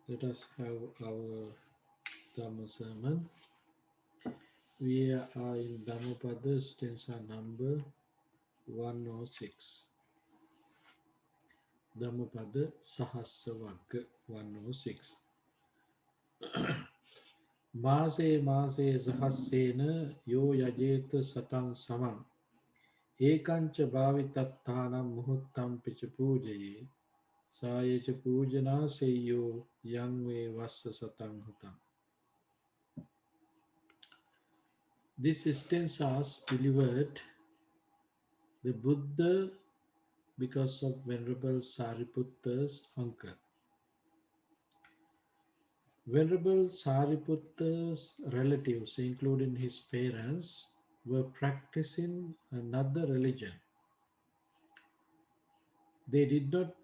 Let us have our Dhamma sermon. We are in Dhammapada stanza number 106. Dhammapada Sahasravagga 106. Mase mase sahassena yo yajeta satang samam ekancha bhavitattanam muhuttam picha pujaye sayecha pujana seyo yangve vassa satang hutam. This stanzas delivered the Buddha because of Venerable Sariputta's uncle. Venerable Sariputta's relatives, including his parents, were practicing another religion. They did not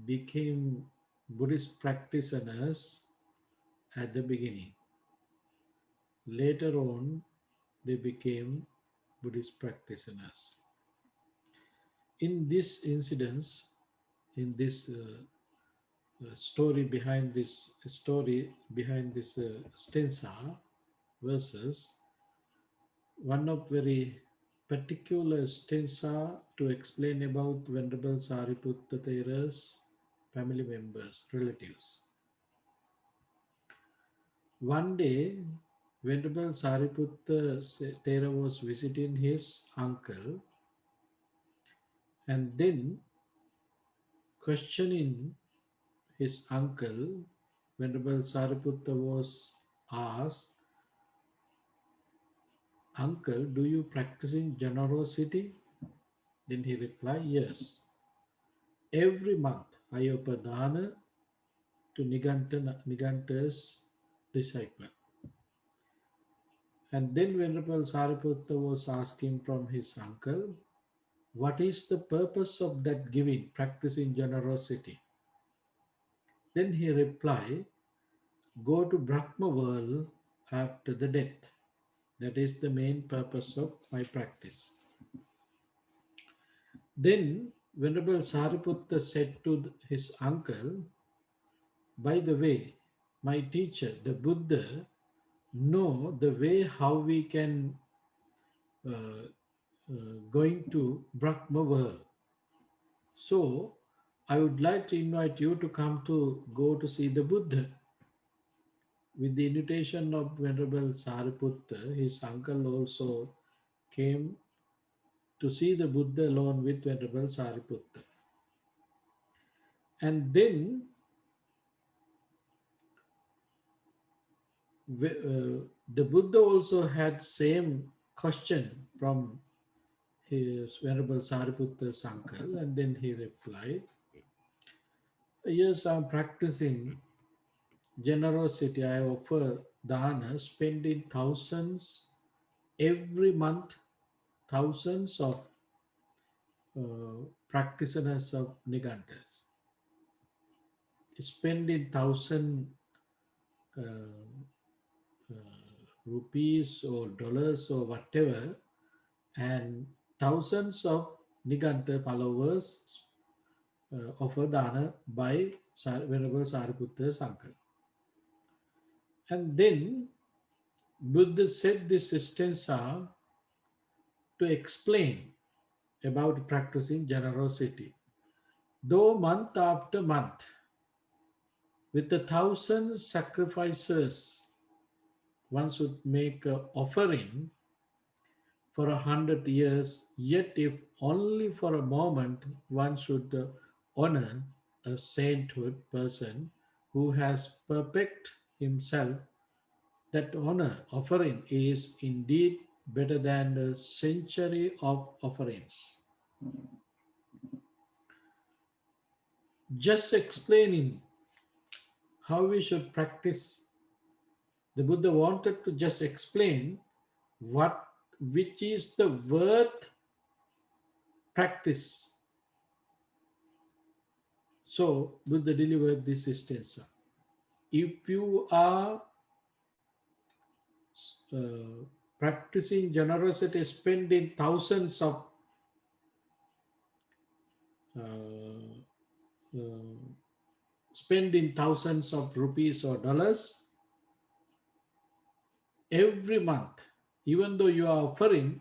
become Buddhist practitioners at the beginning. Later on, they became Buddhist practitioners. In this incident, in this story behind this stanza verses, one of very particular stanza to explain about Venerable Sariputta Thera's family members, relatives. One day, Venerable Sariputta Thera was visiting his uncle and then questioning his uncle. Venerable Sariputta was asked, "Uncle, do you practicing generosity?" Then he replied, "Yes. Every month I offer dana to Niganta's disciple." And then Venerable Sariputta was asking from his uncle, "What is the purpose of that giving, practicing generosity?" Then he replied, "Go to Brahma world after the death. That is the main purpose of my practice." Then Venerable Sariputta said to his uncle, "By the way, my teacher, the Buddha, know the way how we can uh, going to Brahma world. So I would like to invite you to come to go to see the Buddha." With the invitation of Venerable Sariputta, his uncle also came to see the Buddha along with Venerable Sariputta. And then the Buddha also had same question from his Venerable Sariputta's uncle, and then he replied, "Yes, I'm practicing generosity. I offer dana, spending thousands every month, thousands of practitioners of Nigantas, spending thousand uh, rupees or dollars or whatever, and thousands of Niganta followers offer dana by Venerable Sariputta's uncle." And then Buddha said this stanza to explain about practicing generosity. Though month after month, with the thousand sacrifices, one should make an offering for 100 years, yet if only for a moment, one should honor a sainthood person who has perfect himself. That honor offering is indeed better than the century of offerings. Just explaining how we should practice, the Buddha wanted to just explain which is the worth practice. So Buddha delivered this stanza. If you are uh, practicing generosity, spending thousands of uh, uh, spend in thousands of rupees or dollars every month, even though you are offering,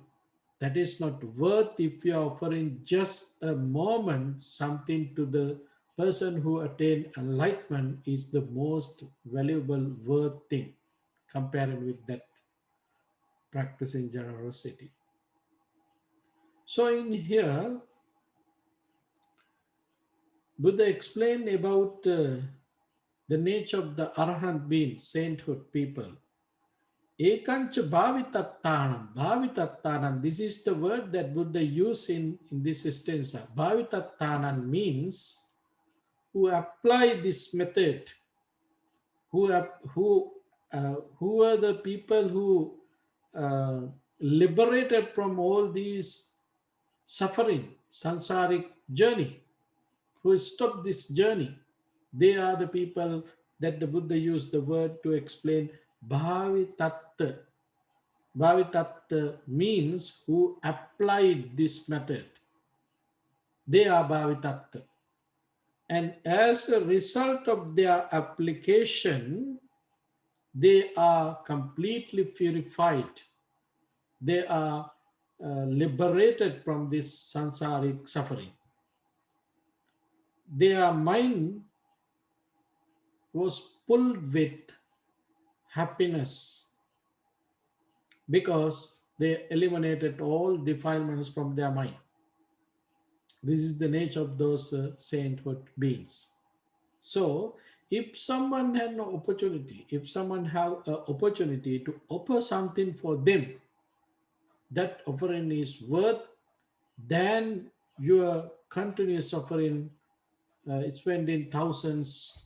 that is not worth if you are offering just a moment something to the person who attained enlightenment is the most valuable worth thing compared with that practicing generosity. So in here, Buddha explained about the nature of the arahant being sainthood people. Ekancha bhavitattanam. Bhavitattanam. This is the word that Buddha used in this stanza. Bhavitattanam means who apply this method, who are the people who uh, liberated from all these suffering, sansaric journey, who stop this journey. They are the people that the Buddha used the word to explain bhavitatta. Bhavitatta means who applied this method. They are bhavitatta. And as a result of their application, they are completely purified. They are liberated from this sansaric suffering. Their mind was pulled with happiness because they eliminated all defilements from their mind. This is the nature of those sainthood beings. So, if someone had no opportunity, if someone have an opportunity to offer something for them, that offering is worth than your continuous offering, spending thousands,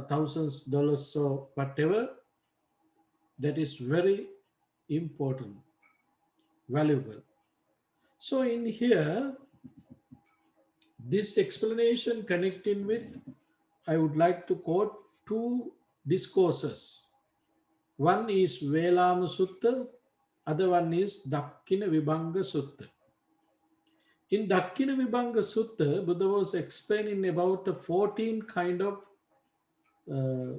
thousands dollars or whatever. That is very important, valuable. So in here, this explanation connecting with, I would like to quote two discourses. One is Velama Sutta, other one is Dakkina Vibhanga Sutta. In Dakkina Vibhanga Sutta, Buddha was explaining about the 14 kind of uh,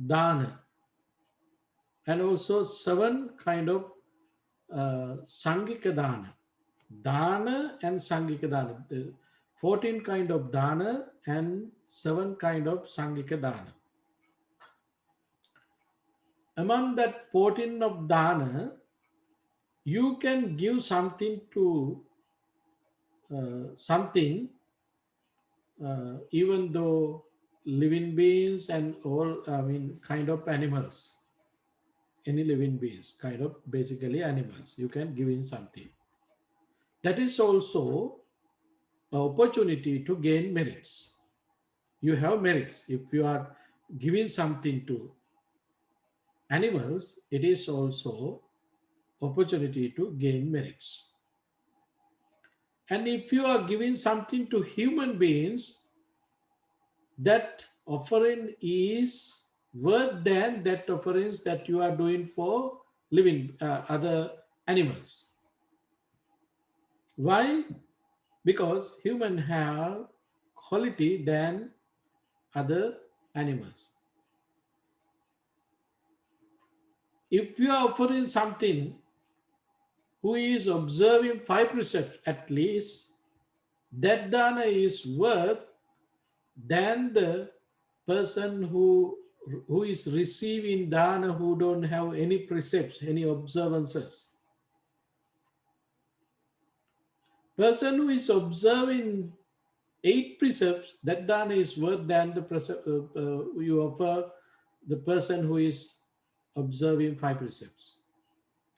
dana and also 7 kind of Sangika dana. Dana and Sangika dana. The 14 kind of dana and 7 kind of Sangika dana. Among that 14 of dana, you can give something to something, even though living beings and all, I mean, kind of animals, any living beings, kind of basically animals, you can give in something. That is also an opportunity to gain merits. You have merits. If you are giving something to animals, it is also opportunity to gain merits. And if you are giving something to human beings, that offering is worth than that offerings that you are doing for living other animals. Why? Because human have quality than other animals. If you are offering something who is observing 5 precepts at least, that dana is worth than the person who is receiving dana who don't have any precepts, any observances. Person who is observing 8 precepts, that dana is worth than the precept you offer the person who is observing 5 precepts.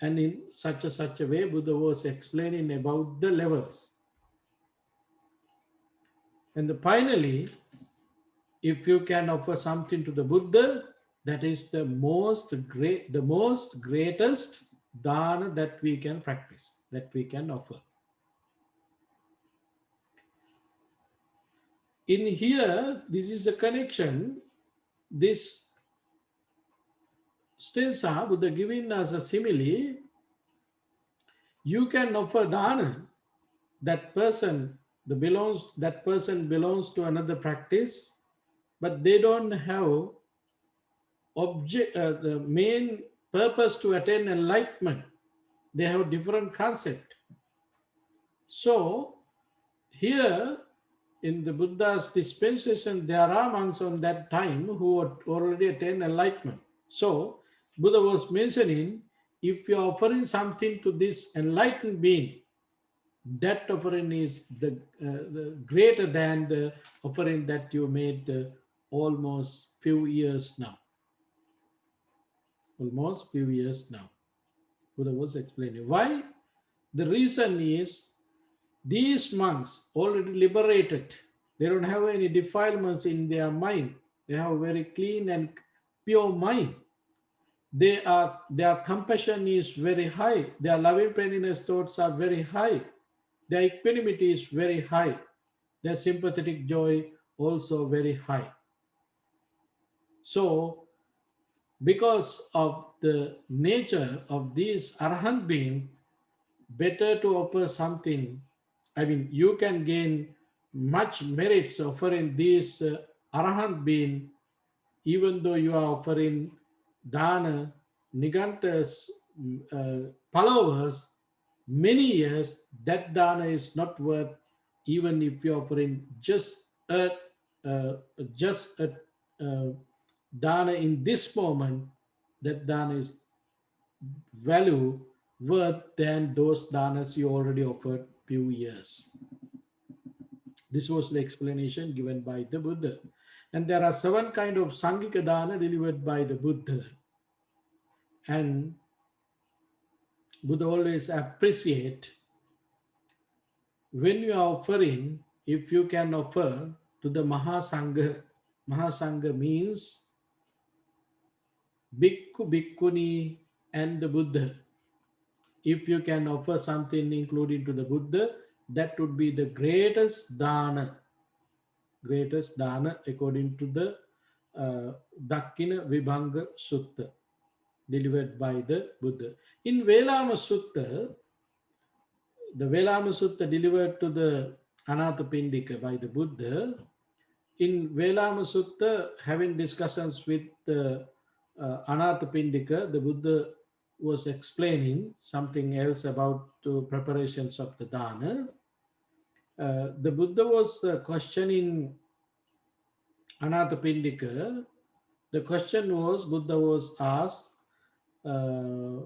And in such a way, Buddha was explaining about the levels. And finally, if you can offer something to the Buddha, that is the most greatest dana that we can practice, that we can offer. In here, this is a connection. This stanza, Buddha giving us a simile. You can offer dana, that person that person belongs to another practice, but they don't have the main purpose to attain enlightenment. They have different concept. So here in the Buddha's dispensation, there are monks on that time who had already attained enlightenment. So Buddha was mentioning, if you are offering something to this enlightened being, that offering is the greater than the offering that you made almost few years now. Almost few years now. Buddha was explaining. Why? The reason is these monks already liberated. They don't have any defilements in their mind. They have a very clean and pure mind. Their compassion is very high. Their loving kindness thoughts are very high. Their equanimity is very high. Their sympathetic joy also very high. So, because of the nature of these arahant being, better to offer something. I mean, you can gain much merits offering these arahant being, even though you are offering dana, nigantas, followers, many years, that dana is not worth, even if you are offering uh, just a uh, dana in this moment, that dana is value worth than those danas you already offered few years. This was the explanation given by the Buddha. And there are 7 kind of Sangika dana delivered by the Buddha. And Buddha always appreciate when you are offering, if you can offer to the Mahasangha. Mahasangha means Bhikkhu, Bhikkhuni and the Buddha. If you can offer something including to the Buddha, that would be the greatest dana according to the Dakkina Vibhanga Sutta delivered by the Buddha. In Velama Sutta, the Velama Sutta delivered to the Anathapindika by the Buddha, in Velama Sutta, having discussions with the Anathapindika, the Buddha was explaining something else about preparations of the dana. The Buddha was questioning Anathapindika. The question was, Buddha was asked, uh,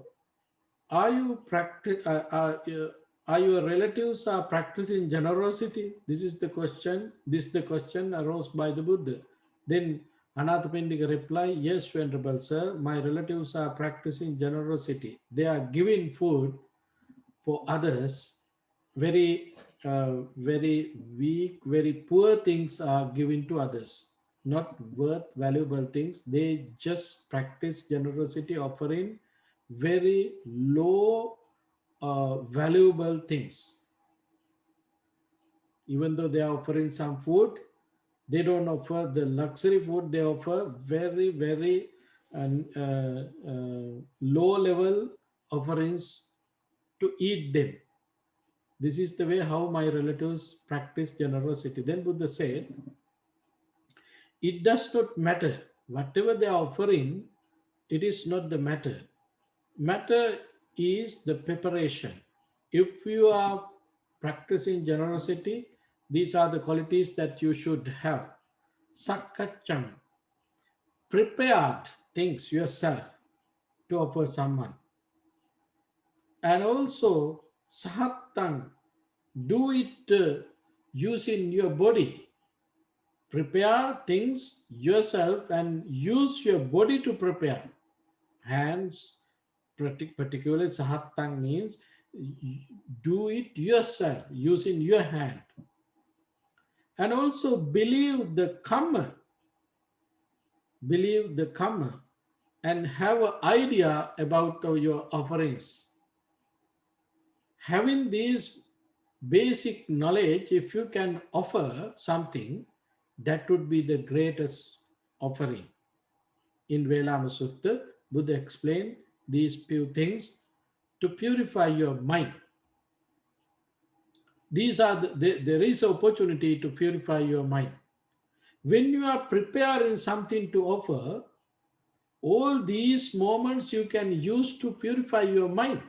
are you practice? Are your relatives are practicing generosity? This is the question. This the question arose by the Buddha. Then Anathapindika replied, yes, Venerable Sir, my relatives are practicing generosity. They are giving food for others. Very weak, very poor things are given to others, not worth valuable things. They just practice generosity, offering very low valuable things. Even though they are offering some food, they don't offer the luxury food. They offer very low level offerings to eat them. This is the way how my relatives practice generosity. Then Buddha said, it does not matter. Whatever they are offering, it is not the matter. Matter is the preparation. If you are practicing generosity, these are the qualities that you should have. Sakacham, prepared things yourself to offer someone. And also, sahatang, do it using your body. Prepare things yourself and use your body to prepare. Hands, particularly sahatang means do it yourself using your hand. And also believe the karma and have an idea about your offerings. Having these basic knowledge, if you can offer something, that would be the greatest offering. In Velama Sutta, Buddha explained these few things to purify your mind. These are there is opportunity to purify your mind. When you are preparing something to offer, all these moments you can use to purify your mind.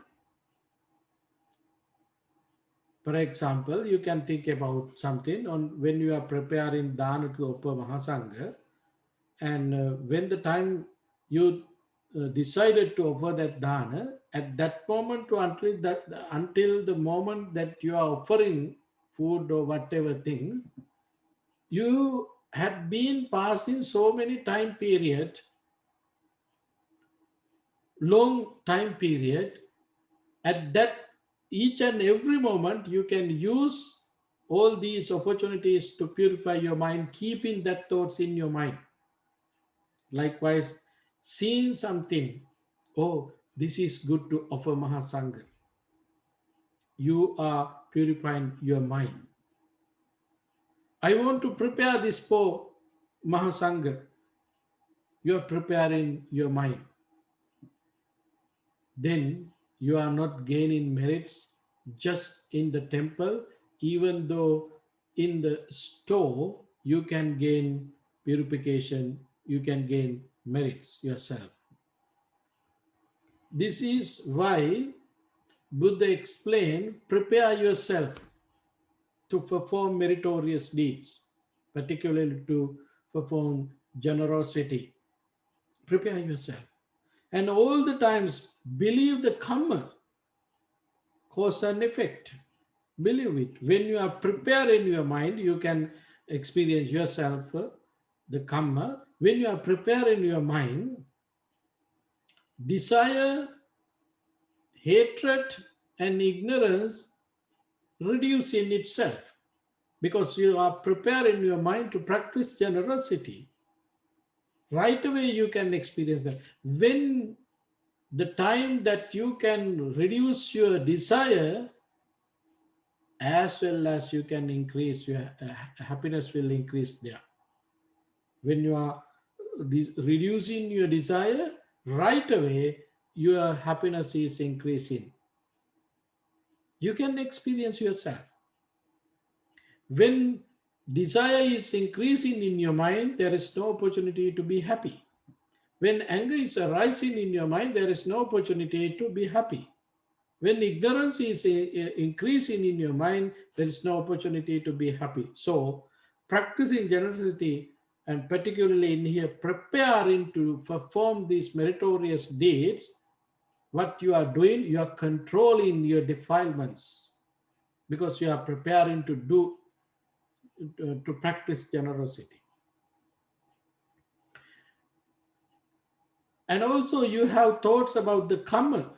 For example, you can think about something on when you are preparing dana to offer Mahasangha, and when the time you decided to offer that dana, at that moment to until the moment that you are offering food or whatever things, you had been passing so many time period, long time period. At that each and every moment you can use all these opportunities to purify your mind, keeping that thoughts in your mind. Likewise, seeing something, oh, this is good to offer Mahasangha, you are purifying your mind. I want to prepare this for Mahasangha, you are preparing your mind. Then you are not gaining merits just in the temple, even though in the store you can gain purification, you can gain merits yourself. This is why Buddha explained, prepare yourself to perform meritorious deeds, particularly to perform generosity. Prepare yourself. And all the times believe the karma, cause and effect. Believe it. When you are prepared in your mind, you can experience yourself the karma. When you are prepared in your mind, desire, hatred, and ignorance reduce in itself, because you are prepared in your mind to practice generosity. Right away, you can experience that. When the time that you can reduce your desire, as well as you can increase your happiness will increase there. When you are reducing your desire, right away your happiness is increasing. You can experience yourself. When desire is increasing in your mind, there is no opportunity to be happy. When anger is arising in your mind, there is no opportunity to be happy. When ignorance is increasing in your mind, there is no opportunity to be happy. So, practicing generosity, and particularly in here, preparing to perform these meritorious deeds, what you are doing, you are controlling your defilements, because you are preparing to do, to practice generosity. And also, you have thoughts about the karma.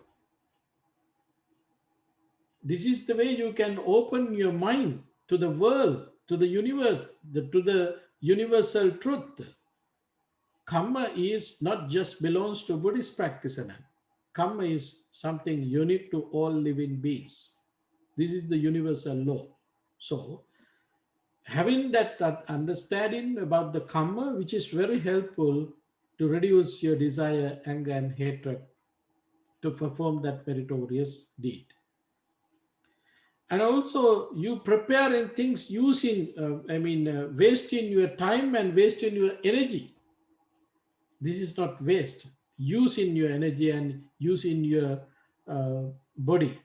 This is the way you can open your mind to the world, to the universe, to the universal truth. Karma is not just belongs to Buddhist practitioner. Karma is something unique to all living beings. This is the universal law. So, having that understanding about the karma, which is very helpful to reduce your desire, anger, and hatred to perform that meritorious deed. And also you preparing things using wasting your time and wasting your energy. This is not waste. Using your energy and using your body,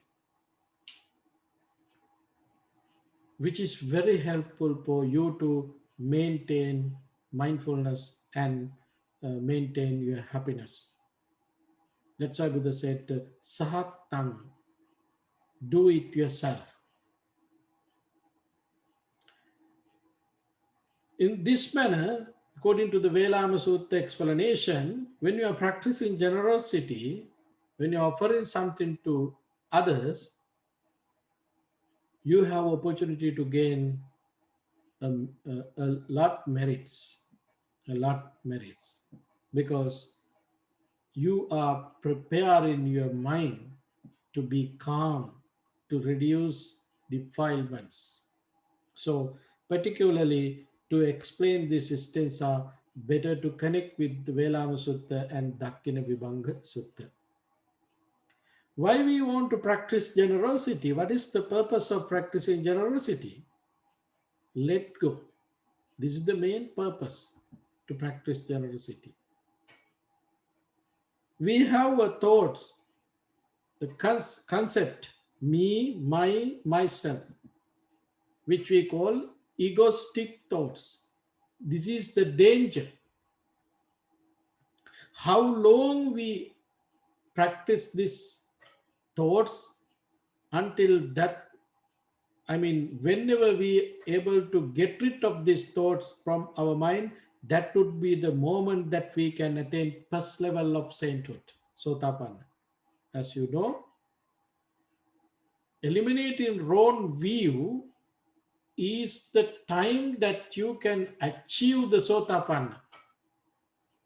which is very helpful for you to maintain mindfulness and maintain your happiness. That's why Buddha said, sahatang, do it yourself. In this manner, according to the Velama Sutta explanation, when you are practicing generosity, when you are offering something to others, you have opportunity to gain a lot merits, a lot merits, because you are preparing your mind to be calm, to reduce defilements. So, particularly to explain this stanza, better to connect with the Velama Sutta and Dakkina Vibhanga Sutta. Why we want to practice generosity? What is the purpose of practicing generosity? Let go. This is the main purpose to practice generosity. We have a thoughts, the concept me, my, myself, which we call egoistic thoughts. This is the danger. How long we practice these thoughts until that, I mean, whenever we able to get rid of these thoughts from our mind, that would be the moment that we can attain first level of sainthood, Sotapanna. As you know, eliminating wrong view is the time that you can achieve the Sotapanna.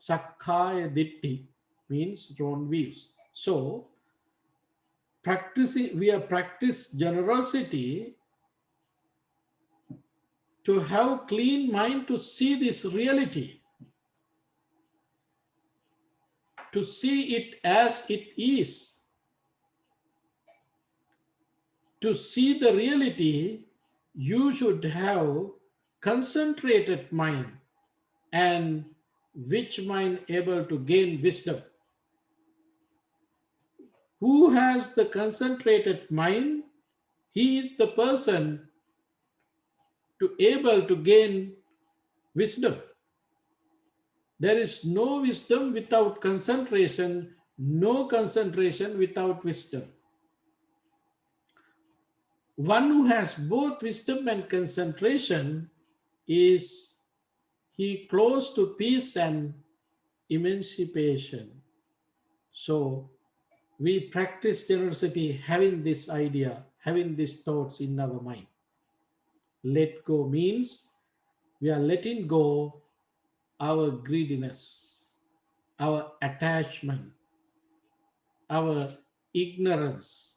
Sakkaya Ditti means wrong views. So, practicing, we are practice generosity to have clean mind to see this reality, to see it as it is, to see the reality. You should have concentrated mind, and which mind able to gain wisdom. Who has the concentrated mind, he is the person to able to gain wisdom. There is no wisdom without concentration, no concentration without wisdom. One who has both wisdom and concentration is he close to peace and emancipation. So we practice generosity having this idea, having these thoughts in our mind. Let go means we are letting go our greediness, our attachment, our ignorance.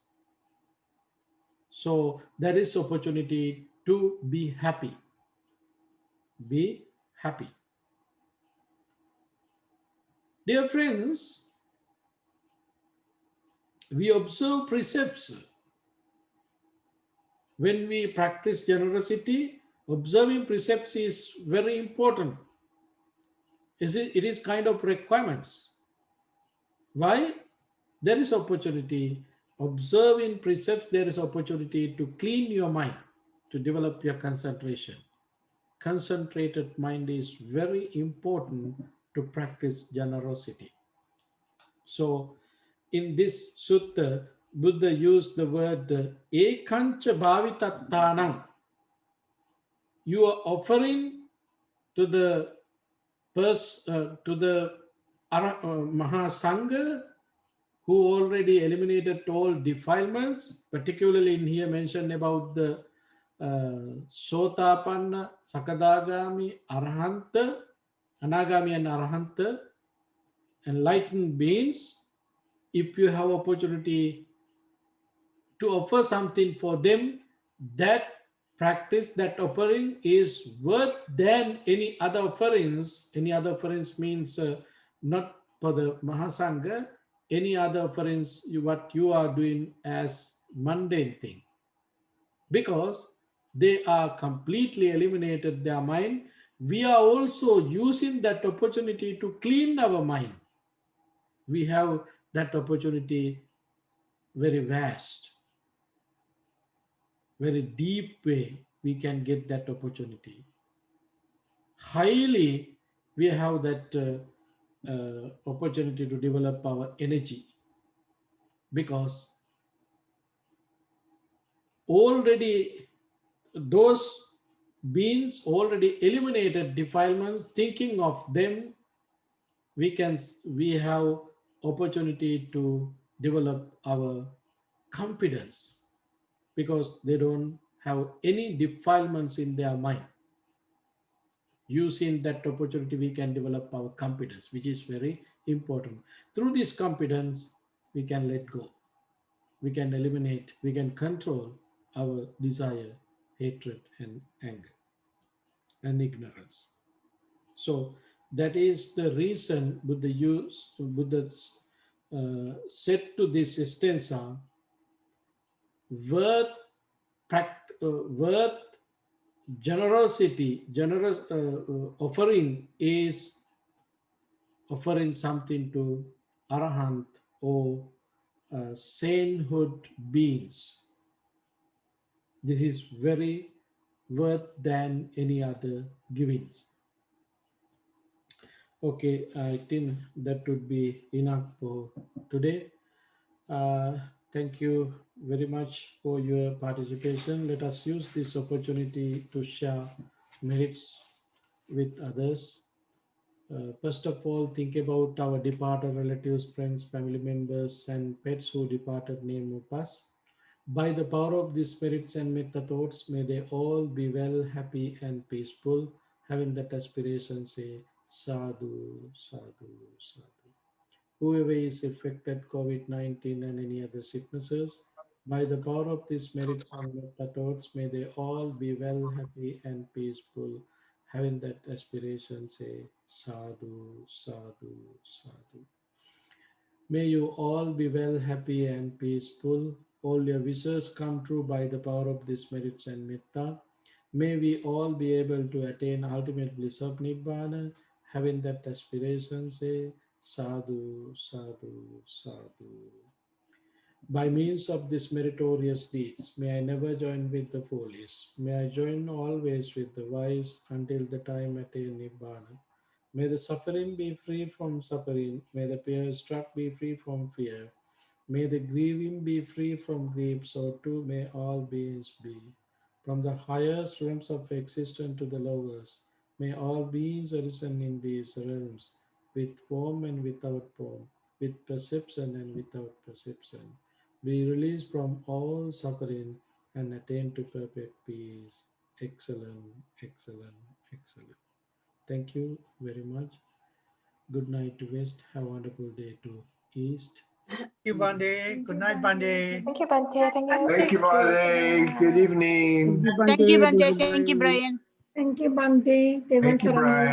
So there is opportunity to be happy. Be happy. Dear friends, we observe precepts. When we practice generosity, observing precepts is very important. It is kind of requirements. Why? There is opportunity. Observing precepts, there is opportunity to clean your mind, to develop your concentration. Concentrated mind is very important to practice generosity. So, in this sutta, Buddha used the word ekancha bhavitattanam. You are offering to the to the Mahasangha who already eliminated all defilements, particularly in here mentioned about the Sotapanna, Sakadagami, Arahanta, Anagami and Arahanta, enlightened beings. If you have opportunity to offer something for them, that practice, that offering is worth than any other offerings. Any other offerings means not for the Mahasangha, any other offerings, what you are doing as mundane thing. Because they are completely eliminated their mind. We are also using that opportunity to clean our mind. We have that opportunity very vast, very deep way we can get that opportunity. Highly, we have that opportunity to develop our energy, because already those beings already eliminated defilements. Thinking of them, we have opportunity to develop our confidence, because they don't have any defilements in their mind. Using that opportunity, we can develop our competence, which is very important. Through this competence, we can let go, we can eliminate, we can control our desire, hatred, and anger and ignorance. So that is the reason Buddha said to this stanza, worth, worth generosity, generous offering is offering something to Arahant or sainthood beings. This is very worth than any other givings. Okay, I think that would be enough for today. Uh, Thank you very much for your participation. Let us use this opportunity to share merits with others. First of all, think about our departed relatives, friends, family members, and pets who departed name of us. By the power of the spirits and metta thoughts, may they all be well, happy, and peaceful. Having that aspiration, say sadhu, sadhu, sadhu. Whoever is affected COVID-19 and any other sicknesses, by the power of this merit and metta thoughts, may they all be well, happy, and peaceful. Having that aspiration, say sadhu, sadhu, sadhu. May you all be well, happy, and peaceful. All your wishes come true by the power of these merits and metta. May we all be able to attain ultimate bliss of Nibbana. Having that aspiration, say sadhu, sadhu, sadhu. By means of these meritorious deeds, may I never join with the foolish. May I join always with the wise until the time attain Nibbana. May the suffering be free from suffering. May the fear struck be free from fear. May the grieving be free from grief. So too may all beings be. From the highest realms of existence to the lowest, may all beings arisen in these realms, with form and without form, with perception and without perception, be released from all suffering and attain to perfect peace. Excellent, excellent, excellent. Thank you very much. Good night to West. Have a wonderful day to East. Thank you, Bhante. Good night, Bhante. Thank you, Bhante. Thank you. Thank you, Bhante. Good evening. Thank you, Bhante. Thank you, Brian. Thank you, Bhante. Devan Thank you, Saranam. Brian.